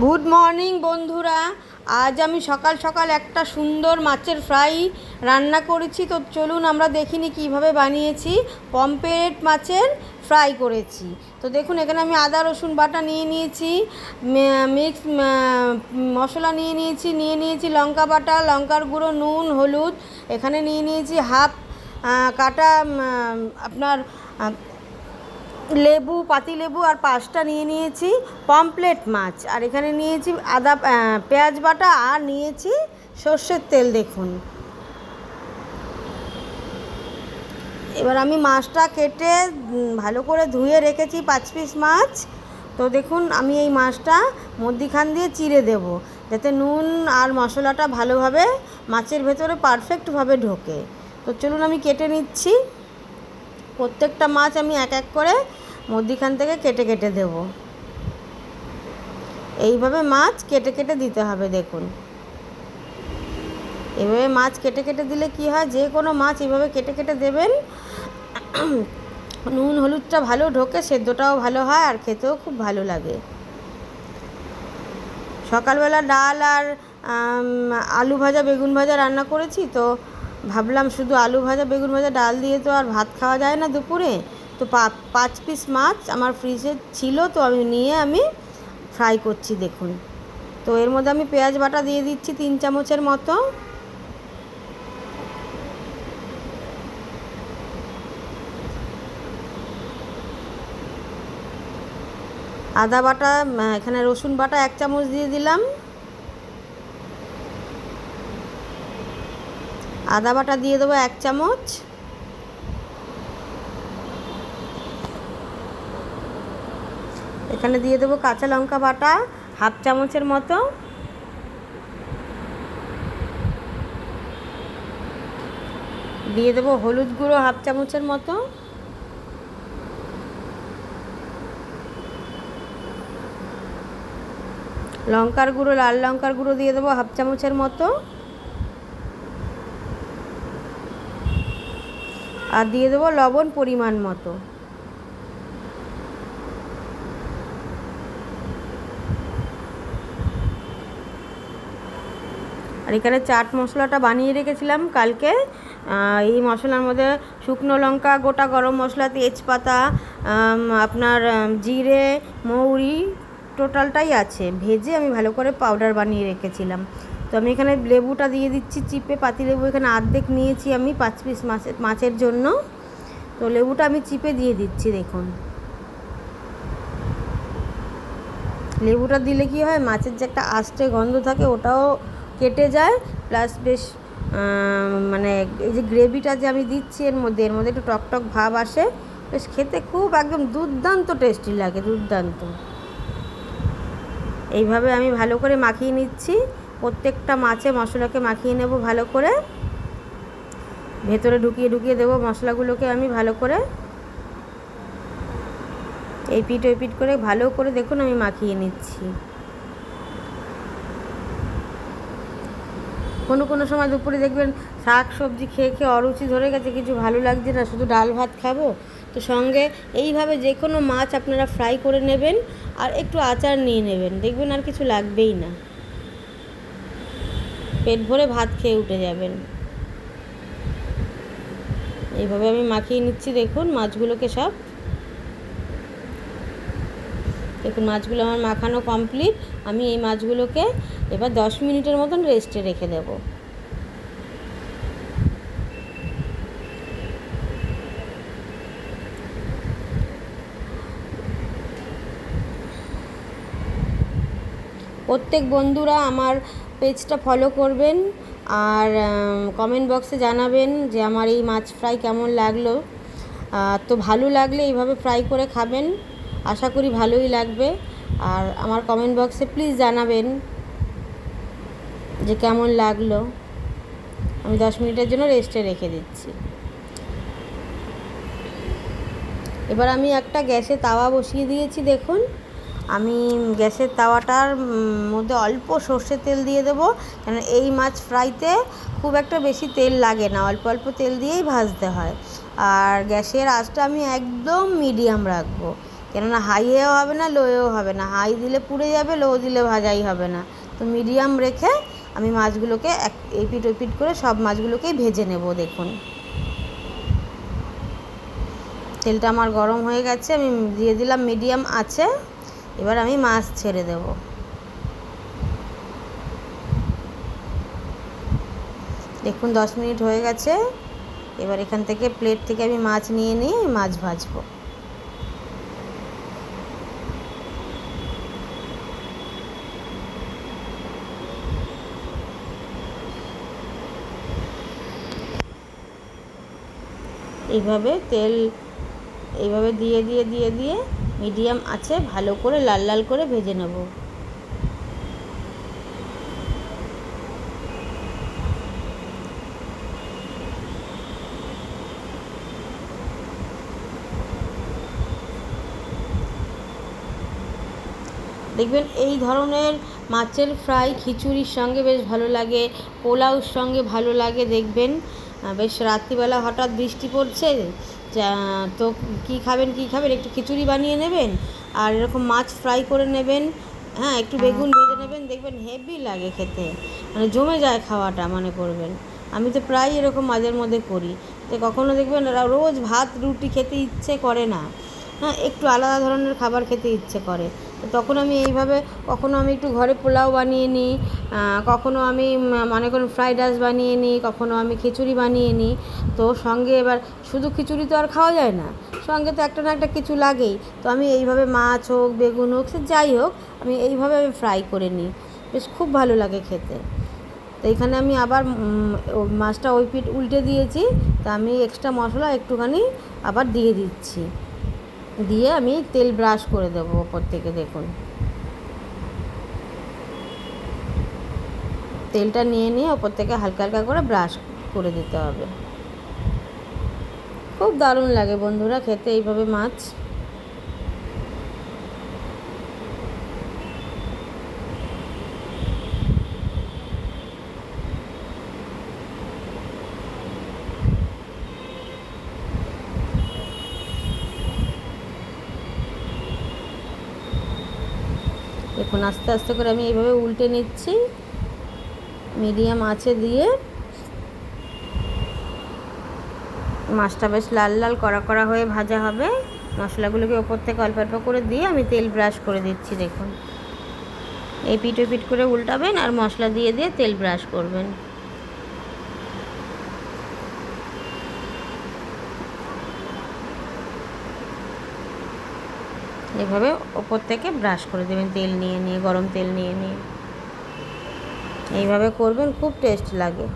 Good morning বন্ধুরা। আজ আমি সকাল সকাল একটা সুন্দর মাছের ফ্রাই রান্না করেছি। তো চলুন আমরা দেখিনি কিভাবে বানিয়েছি। পমফ্রেট মাছের ফ্রাই করেছি। তো দেখুন, এখানে আমি আদা রসুন বাটা নিয়ে নিয়েছি, মিক্স মশলা নিয়ে নিয়েছি লঙ্কা বাটা, লঙ্কার গুঁড়ো, নুন, হলুদ। এখানে নিয়ে নিয়েছি হাফ কাটা আপনার লেবু, পাতিলেবু, আর 5টা নিয়ে নিয়েছি পমফ্রেট মাছ। আর এখানে নিয়েছি পেঁয়াজ বাটা, আর নিয়েছি সর্ষের তেল। দেখুন, এবার আমি মাছটা কেটে ভালো করে ধুয়ে রেখেছি 5 পিস মাছ। তো দেখুন, আমি এই মাছটা মধ্যিখান দিয়ে চিড়ে দেব, যাতে নুন আর মশলাটা ভালোভাবে মাছের ভেতরে পারফেক্টভাবে ঢোকে। তো চলুন আমি কেটে নিচ্ছি। প্রত্যেকটা মাছ আমি এক এক করে মধ্যিখান থেকে কেটে কেটে দেব। এইভাবে মাছ কেটে কেটে দিতে হবে। দেখুন, এভাবে মাছ কেটে কেটে দিলে কি হয়, যে কোনো মাছ এভাবে কেটে কেটে দেবেন, নুন হলুদটা ভালো ঢোকে, সেদ্ধটাও ভালো হয়, আর খেতেও খুব ভালো লাগে। সকালবেলা ডাল আর আলু ভাজা বেগুন ভাজা রান্না করেছি। তো ভাবলাম শুধু আলু ভাজা বেগুন ভাজা ডাল দিয়ে তো আর ভাত খাওয়া যায় না দুপুরে। তো 5 পিস মাছ আমার ফ্রিজে ছিল, তো আমি ফ্রাই করছি। দেখুন, তো এর মধ্যে আমি পেঁয়াজ বাটা দিয়ে দিচ্ছি 3 চামচের মতো। আদা বাটা, এখানে রসুন বাটা 1 চামচ দিয়ে দিলাম। আদা বাটা দিয়ে দেবো 1 চামচ। এখানে দিয়ে দেবো কাঁচা লঙ্কা বাটা হাফ চামচের মতো। দিয়ে দেবো হলুদ গুঁড়ো হাফ চামচের মতো। লঙ্কার গুঁড়ো, লাল লঙ্কার গুঁড়ো দিয়ে দেবো হাফ চামচের মতো। আর দিয়ে দেবো লবণ পরিমাণ মতো। আর এখানে চাট মশলাটা বানিয়ে রেখেছিলাম কালকে। এই মশলার মধ্যে শুকনো লঙ্কা, গোটা গরম মশলা, তেজপাতা, আপনার জিরে, মৌরি, টোটালটাই আছে। ভেজে আমি ভালো করে পাউডার বানিয়ে রেখেছিলাম। তো আমি এখানে লেবুটা দিয়ে দিচ্ছি চিপে, পাতিলেবু এখানে অর্ধেক নিয়েছি আমি 5 পিস মাছের জন্য। তো লেবুটা আমি চিপে দিয়ে দিচ্ছি। দেখুন, লেবুটা দিলে কি হয়, মাছের যে একটা আস্তে গন্ধ থাকে ওটাও কেটে যায়, প্লাস বেশ মানে এই যে গ্রেভিটা যে আমি দিচ্ছি এর মধ্যে একটু টকটক ভাব আসে, বেশ খেতে খুব একদম দুর্দান্ত টেস্টি লাগে, দুর্দান্ত। এইভাবে আমি ভালো করে মাখিয়ে নিচ্ছি। প্রত্যেকটা মাছে মশলাকে মাখিয়ে নেব ভালো করে, ভেতরে ঢুকিয়ে দেবো মশলাগুলোকে আমি ভালো করে। এই পিঠ ওই পিঠ করে ভালো করে দেখুন আমি মাখিয়ে নিচ্ছি। কোনো সময় দুপুরে দেখবেন শাক সবজি খেয়ে খেয়ে অরুচি ধরে গেছে, কিছু ভালো লাগছে না, শুধু ডাল ভাত খাবো। তো সঙ্গে এইভাবে যে কোনো মাছ আপনারা ফ্রাই করে নেবেন, আর একটু আচার নিয়ে নেবেন, দেখবেন আর কিছু লাগবেই না, পেট ভরে ভাত খেয়ে উঠে যাবেন। এইভাবে আমি মাখিয়ে নিচ্ছি। দেখুন মাছগুলোকে সব, দেখুন মাছগুলো আমার মাখানো কমপ্লিট। আমি এই মাছগুলোকে এবার 10 মিনিটের মতন রেস্টে রেখে দেব। প্রত্যেক বন্ধুরা আমার পেজটা ফলো করবেন, আর কমেন্ট বক্সে জানাবেন যে আমার এই মাছ ফ্রাই কেমন লাগলো। তো ভালো লাগলে এইভাবে ফ্রাই করে খাবেন, আশা করি ভালোই লাগবে। আর আমার কমেন্ট বক্সে প্লিজ জানাবেন যে কেমন লাগলো। আমি 10 মিনিটের জন্য রেস্টে রেখে দিচ্ছি। এবার আমি একটা গ্যাসে তাওয়া বসিয়ে দিয়েছি। দেখুন, আমি গ্যাসের তাওয়াটার মধ্যে অল্প সর্ষের তেল দিয়ে দেবো, কেন এই মাছ ফ্রাইতে খুব একটা বেশি তেল লাগে না, অল্প অল্প তেল দিয়েই ভাজতে হয়। আর গ্যাসের আঁচটা আমি একদম মিডিয়াম রাখবো, কেননা হাইয়েও হবে না, লোয়েও হবে না। হাই দিলে পুড়ে যাবে, লো দিলে ভাজাই হবে না। তো মিডিয়াম রেখে আমি মাছগুলোকে এপিট ওপিট করে সব মাছগুলোকেই ভেজে নেব। দেখুন তেলটা আমার গরম হয়ে গেছে, আমি দিয়ে দিলাম মিডিয়াম আছে। এবার আমি মাছ ছেড়ে দেব। দেখুন 10 মিনিট হয়ে গেছে। এবার এখান থেকে প্লেট থেকে আমি মাছ নিয়ে নিয়ে মাছ ভাজবো। এইভাবে তেল এইভাবে দিয়ে দিয়ে দিয়ে দিয়ে মিডিয়াম আছে ভালো করে লাল লাল করে ভেজে নেব। দেখবেন এই ধরনের মাছের ফ্রাই খিচুড়ির সঙ্গে বেশ ভালো লাগে, পোলাওর সঙ্গে ভালো লাগে। দেখবেন বেশ রাত্রিবেলা হঠাৎ বৃষ্টি পড়ছে, তো কী খাবেন একটু খিচুড়ি বানিয়ে নেবেন আর এরকম মাছ ফ্রাই করে নেবেন। হ্যাঁ, একটু বেগুন ভেজে নেবেন, দেখবেন হেভি লাগে খেতে, মানে জমে যায় খাওয়াটা মনে করবেন। আমি তো প্রায় এরকম মাঝের মধ্যে করি। তো কখনো দেখবেন রোজ ভাত রুটি খেতে ইচ্ছে করে না, হ্যাঁ একটু আলাদা ধরনের খাবার খেতে ইচ্ছে করে। তো তখন আমি এইভাবে, কখনো আমি একটু ঘরে পোলাও বানিয়ে নিই, কখনো আমি মনে করুন ফ্রাইড রাইস বানিয়ে নিই, কখনো আমি খিচুড়ি বানিয়ে নিই। তো সঙ্গে এবার শুধু খিচুড়ি তো আর খাওয়া যায় না, সঙ্গে তো একটা না একটা কিছু লাগেই। তো আমি এইভাবে মাছ হোক বেগুন হোক সে যাই হোক, আমি এইভাবে ফ্রাই করে নিই, বেশ খুব ভালো লাগে খেতে। তো এখানে আমি আবার মাছটা ওই পিঠ উল্টে দিয়েছি, তা আমি এক্সট্রা মশলা একটুখানি আবার দিয়ে দিচ্ছি, দিয়ে আমি তেল ব্রাশ করে দেবো ওপর থেকে। দেখুন তেলটা নিয়ে নিয়ে ওপর থেকে হালকা হালকা করে ব্রাশ করে দিতে হবে। খুব দারুণ লাগে বন্ধুরা খেতে এইভাবে মাছ। দেখুন আস্তে আস্তে করে আমি এইভাবে উল্টে নিচ্ছি, মিডিয়াম আঁচে দিয়ে। মাছটা বেশ লাল লাল কড়া কড়া হয়ে ভাজা হবে। মশলাগুলোকে ওপর থেকে অল্প অল্প করে দিয়ে আমি তেল ব্রাশ করে দিচ্ছি। দেখুন এই পিঠ পিঠ করে উল্টাবেন আর মশলা দিয়ে দিয়ে তেল ব্রাশ করবেন। এভাবে ওপর থেকে ব্রাশ করে দেবেন তেল নিয়ে নিয়ে, গরম তেল নিয়ে নিয়ে। এইভাবে করবেন, খুব টেস্ট লাগে।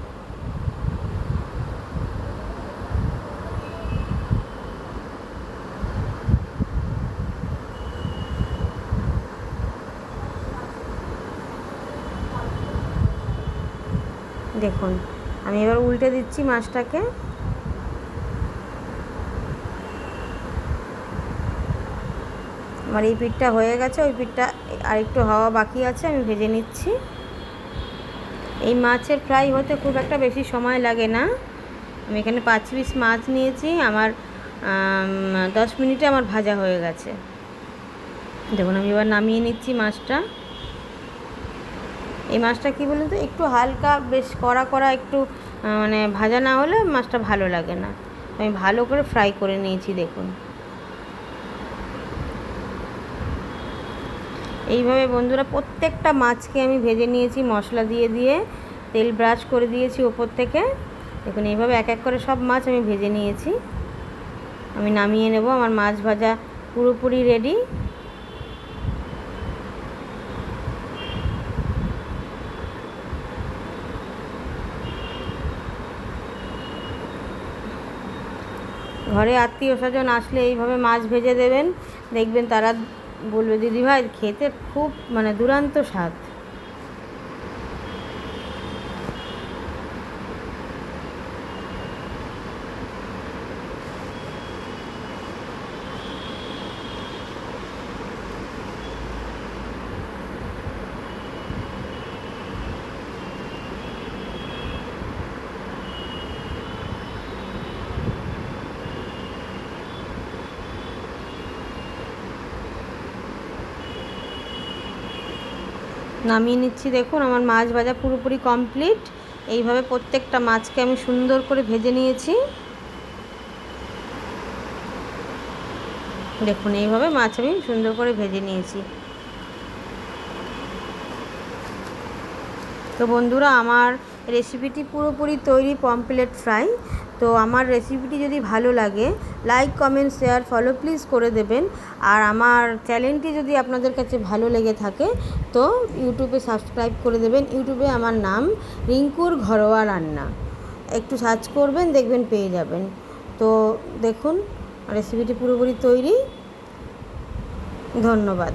দেখুন আমি এবার উল্টে দিচ্ছি মাছটাকে। আমার এই পিঠটা হয়ে গেছে, ওই পিঠটা আরেকটু হওয়া বাকি আছে, আমি ভেজে নিচ্ছি। এই মাছের ফ্রাই হতে খুব একটা বেশি সময় লাগে না। আমি এখানে 5 পিস মাছ নিয়েছি, আমার 10 মিনিটে আমার ভাজা হয়ে গেছে। দেখুন আমি এবার নামিয়ে নিচ্ছি মাছটা। এই মাছটা কী বলুন তো, একটু হালকা বেশ কড়া কড়া, একটু মানে ভাজা না হলে মাছটা ভালো লাগে না। আমি ভালো করে ফ্রাই করে নিয়েছি। দেখুন এইভাবে বন্ধুরা প্রত্যেকটা মাছকে আমি ভেজে নিয়েছি মশলা দিয়ে দিয়ে, তেল ব্রাশ করে দিয়েছি ওপর থেকে। দেখুন এইভাবে এক এক করে সব মাছ আমি ভেজে নিয়েছি। আমি নামিয়ে নেব, আমার মাছ ভাজা পুরোপুরি রেডি। ঘরে আত্মীয় স্বজন আসলে এইভাবে মাছ ভেজে দেবেন, দেখবেন তারা বলবে দিদিভাই খেতে খুব মানে দুর্দান্ত স্বাদ। নামিয়ে নিচ্ছি। দেখুন আমার মাছ ভাজা পুরোপুরি কমপ্লিট। এইভাবে প্রত্যেকটা মাছকে আমি সুন্দর করে ভেজে নিয়েছি। দেখুন এইভাবে মাছ আমি সুন্দর করে ভেজে নিয়েছি। তো বন্ধুরা, আমার রেসিপিটি পুরোপুরি তৈরি, পমফ্রেট ফ্রাই। তো আমার রেসিপিটি যদি ভালো লাগে, like, comment, share, follow please করে দেবেন। আর আমার চ্যানেলটি যদি আপনাদের কাছে ভালো লেগে থাকে তো ইউটিউবে সাবস্ক্রাইব করে দেবেন। ইউটিউবে আমার নাম রিঙ্কুর ঘরোয়া রান্না, একটু সার্চ করবেন, দেখবেন পেয়ে যাবেন। তো দেখুন রেসিপিটি পুরোপুরি তৈরি। ধন্যবাদ।